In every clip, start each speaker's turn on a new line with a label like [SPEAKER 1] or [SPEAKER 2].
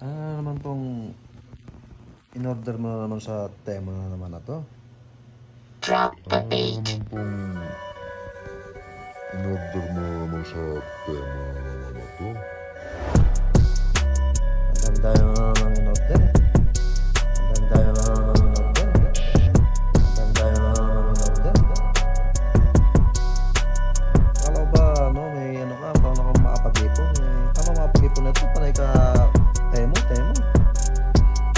[SPEAKER 1] Ano naman tong in-order mo na naman sa tema na naman na to?
[SPEAKER 2] Drop the beat.
[SPEAKER 3] Naman pong in-order mo naman sa tema na to?
[SPEAKER 1] Ang dami na naman in-order. Ang dami na naman in-order. Ang dami na naman in-order. Kala ko ba, ano, may ano ka, paano ka makapag-ipon? Paano makapag-ipon na ito? Panay ka temo.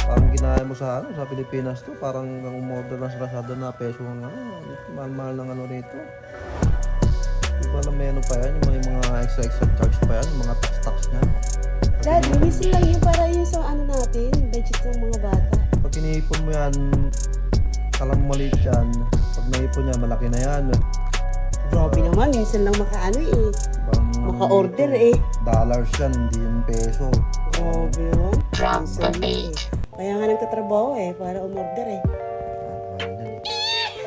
[SPEAKER 1] Parang ginaya mo sa ano, sa Pilipinas to, parang ang umorder lang sa Lazada na peso ang ano, mahal-mahal ng ano rito. Di ba na may ano pa yan, yung mga extra charge pa yan, yung mga tax niya.
[SPEAKER 4] Dad, linisin lang yun para yun sa ano natin, budget ng mga bata.
[SPEAKER 1] Pag iniipon mo yan, kalang maliit yan. Pag naipon niya, malaki na yan.
[SPEAKER 4] Grabe naman, minsan lang makaano eh.
[SPEAKER 1] Bang,
[SPEAKER 4] Maka-order eh.
[SPEAKER 1] Dollars yan, hindi yung peso.
[SPEAKER 4] Grabe yun.
[SPEAKER 2] Drop
[SPEAKER 4] Minsan
[SPEAKER 2] the
[SPEAKER 4] lang
[SPEAKER 2] beat.
[SPEAKER 4] eh. Kaya nga nagtatrabaho eh, para umorder eh.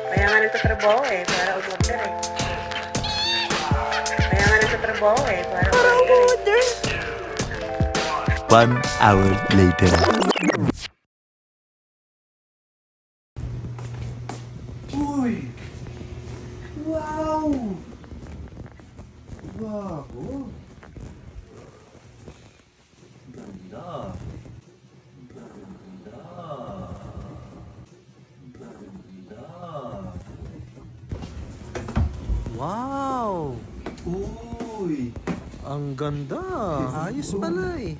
[SPEAKER 4] Kaya nga nagtatrabaho eh, para umorder eh. Kaya nga nagtatrabaho eh, para umorder eh.
[SPEAKER 5] 1 hour later.
[SPEAKER 1] Uy!
[SPEAKER 4] Wow!
[SPEAKER 1] Bago! Ganda! Wow! Uy! Ang ganda! Ayos pala eh.